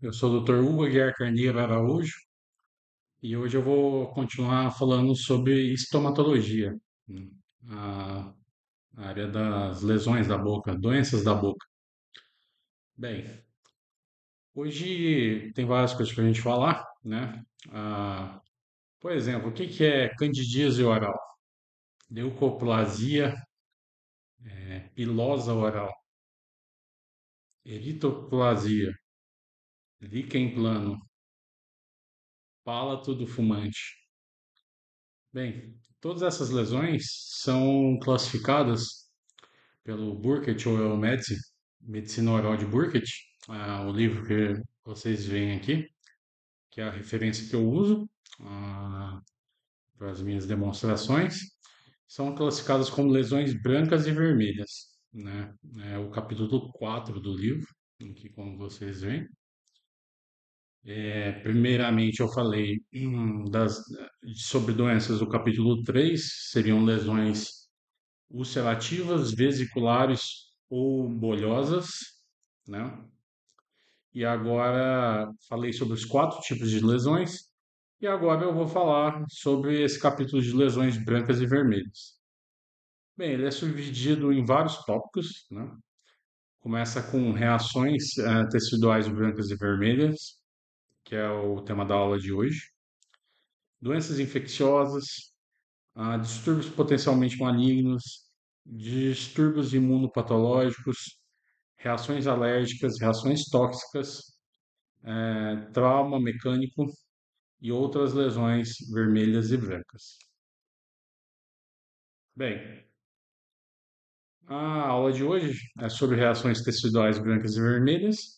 Eu sou o Dr. Hugo Aguiar Carneiro Araújo e hoje eu vou continuar falando sobre estomatologia, né, a área das lesões da boca, doenças da boca. Bem, hoje tem várias coisas para a gente falar, né? Ah, por exemplo, o que que é candidíase oral? Leucoplasia, pilosa oral, eritoplasia, líquen plano, palato do fumante. Bem, todas essas lesões são classificadas pelo Burkitt Oral Medicine, Medicina Oral de Burkitt, o livro que vocês veem aqui, que é a referência que eu uso para as minhas demonstrações, são classificadas como lesões brancas e vermelhas, né? É o capítulo 4 do livro, aqui como vocês veem. Primeiramente, eu falei sobre doenças do capítulo 3, seriam lesões ulcerativas, vesiculares ou bolhosas, né? E agora falei sobre os quatro tipos de lesões, e agora eu vou falar sobre esse capítulo de lesões brancas e vermelhas. Bem, ele é subdividido em vários tópicos, né? Começa com reações teciduais brancas e vermelhas, que é o tema da aula de hoje. Doenças infecciosas, distúrbios potencialmente malignos, distúrbios imunopatológicos, reações alérgicas, reações tóxicas, trauma mecânico e outras lesões vermelhas e brancas. Bem, a aula de hoje é sobre reações teciduais brancas e vermelhas.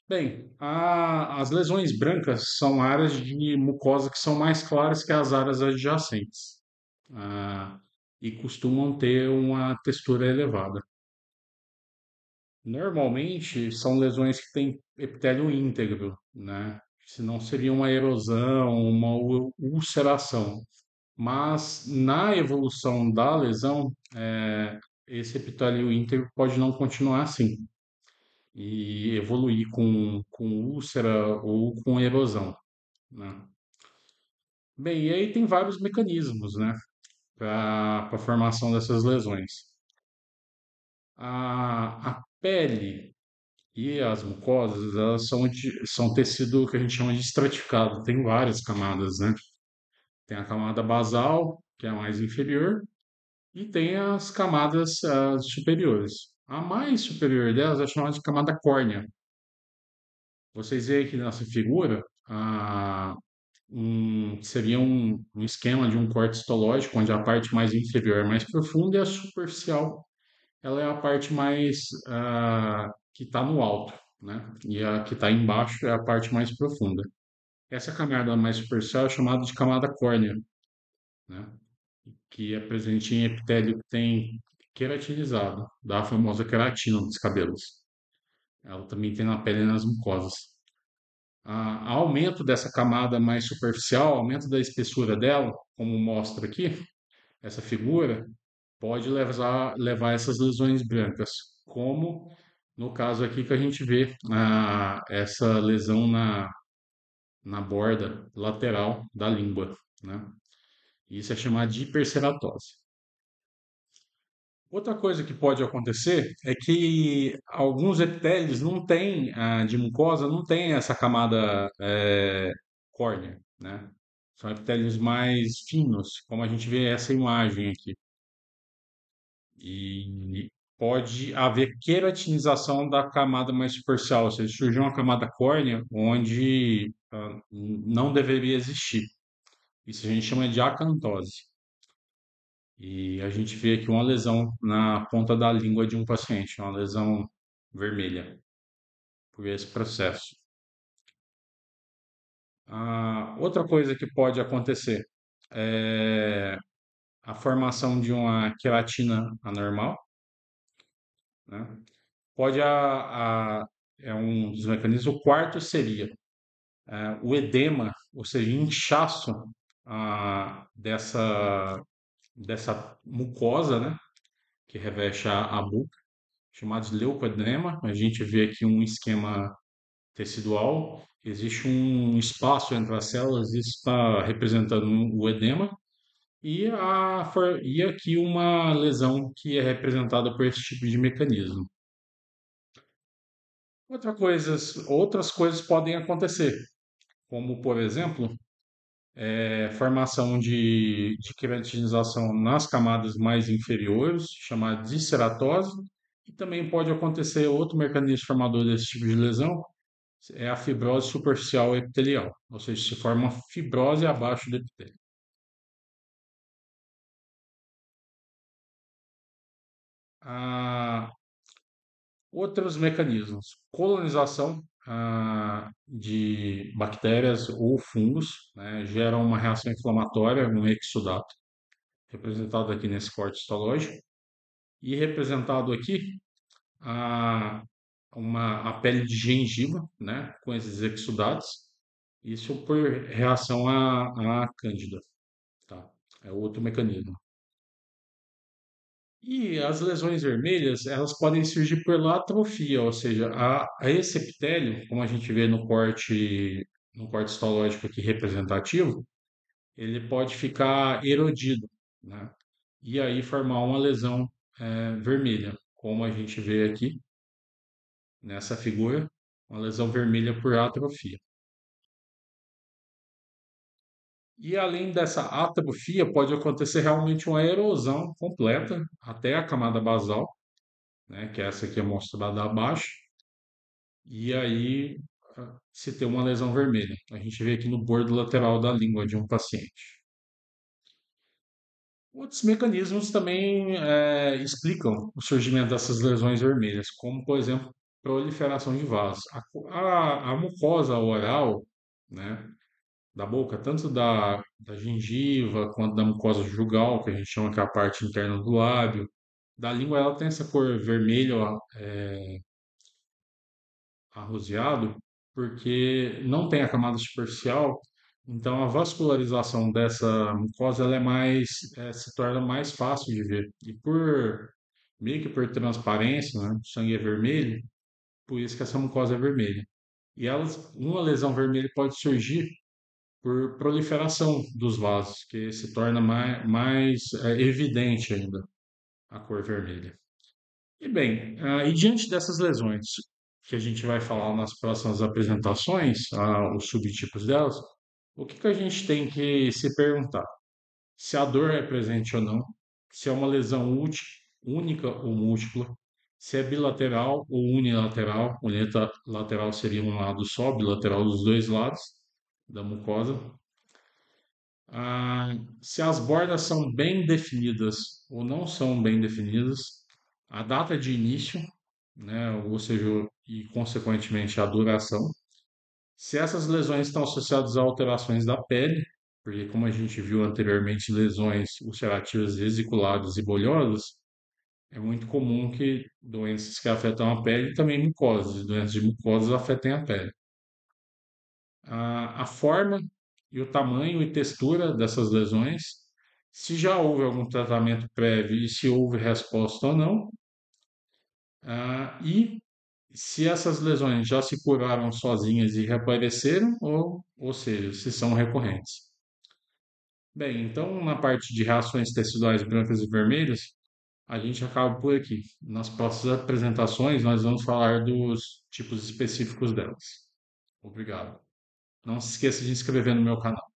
Bem, as lesões brancas são áreas de mucosa que são mais claras que as áreas adjacentes, ah, e costumam ter uma textura elevada. Normalmente são lesões que têm epitélio íntegro, né? Senão seria uma erosão, uma ulceração. Mas na evolução da lesão, esse epitélio íntegro pode não continuar assim e evoluir com úlcera ou com erosão, né? Bem, e aí tem vários mecanismos, né, para a formação dessas lesões. A pele e as mucosas, elas são tecido que a gente chama de estratificado, tem várias camadas, né? Tem a camada basal, que é a mais inferior, e tem as camadas superiores. A mais superior delas é chamada de camada córnea. Vocês veem aqui nessa figura, seria um esquema de um corte histológico, onde a parte mais inferior é mais profunda e a superficial ela é a parte mais que está no alto, né? E a que está embaixo é a parte mais profunda. Essa camada mais superficial é chamada de camada córnea, né? Que é presente em epitélio que tem queratinizado, da famosa queratina dos cabelos. Ela também tem na pele e nas mucosas. Aumento dessa camada mais superficial, aumento da espessura dela, como mostra aqui, essa figura, pode levar a essas lesões brancas, como no caso aqui que a gente vê essa lesão na borda lateral da língua, né? Isso é chamado de hiperceratose. Outra coisa que pode acontecer é que alguns epitélios não têm, de mucosa, não tem essa camada córnea, né? São epitélios mais finos, como a gente vê essa imagem aqui. E pode haver queratinização da camada mais superficial, ou seja, surgiu uma camada córnea onde não deveria existir. Isso a gente chama de acantose. E a gente vê aqui uma lesão na ponta da língua de um paciente, uma lesão vermelha, por esse processo. Outra coisa que pode acontecer é a formação de uma queratina anormal, né? Pode é um dos mecanismos. O quarto seria o edema, ou seja, inchaço dessa mucosa, né, que reveste a boca, chamado de leucoedema. A gente vê aqui um esquema tecidual, existe um espaço entre as células, isso está representando o edema, e aqui uma lesão que é representada por esse tipo de mecanismo. Outras coisas podem acontecer, como, por exemplo, formação de queratinização nas camadas mais inferiores, chamada de ceratose, e também pode acontecer outro mecanismo formador desse tipo de lesão, é a fibrose superficial epitelial, ou seja, se forma uma fibrose abaixo do epitélio. Ah, outros mecanismos, colonização de bactérias ou fungos, né, geram uma reação inflamatória, um exudato, representado aqui nesse corte histológico, e representado aqui a, a pele de gengiva, né, com esses exudatos, isso por reação à cândida, tá? É outro mecanismo. E as lesões vermelhas, elas podem surgir por atrofia, ou seja, a esse epitélio, como a gente vê no corte histológico aqui representativo, ele pode ficar erodido, né? E aí formar uma lesão vermelha, como a gente vê aqui nessa figura, uma lesão vermelha por atrofia. E além dessa atrofia, pode acontecer realmente uma erosão completa até a camada basal, né, que é essa aqui é mostrada abaixo, e aí se tem uma lesão vermelha. A gente vê aqui no bordo lateral da língua de um paciente. Outros mecanismos também explicam o surgimento dessas lesões vermelhas, como, por exemplo, proliferação de vasos. A mucosa oral, né, da boca, tanto da gengiva quanto da mucosa jugal, que a gente chama que é a parte interna do lábio, da língua, ela tem essa cor vermelha, arroseado, porque não tem a camada superficial, então a vascularização dessa mucosa ela se torna mais fácil de ver. E por meio que por transparência, né, o sangue é vermelho, por isso que essa mucosa é vermelha. E uma lesão vermelha pode surgir por proliferação dos vasos, que se torna mais evidente ainda a cor vermelha. E bem, e diante dessas lesões que a gente vai falar nas próximas apresentações, os subtipos delas, o que que a gente tem que se perguntar? Se a dor é presente ou não, se é uma lesão única ou múltipla, se é bilateral ou unilateral. Unilateral seria um lado só, bilateral dos dois lados da mucosa. Se as bordas são bem definidas ou não são bem definidas, a data de início, né, ou seja, e consequentemente a duração. Se essas lesões estão associadas a alterações da pele, porque como a gente viu anteriormente, lesões ulcerativas vesiculares e bolhosas, é muito comum que doenças que afetam a pele também mucosas, doenças de mucosas afetem a pele. A forma e o tamanho e textura dessas lesões, se já houve algum tratamento prévio e se houve resposta ou não, e se essas lesões já se curaram sozinhas e reapareceram, ou seja, se são recorrentes. Bem, então na parte de reações teciduais brancas e vermelhas, a gente acaba por aqui. Nas próximas apresentações, nós vamos falar dos tipos específicos delas. Obrigado. Não se esqueça de se inscrever no meu canal.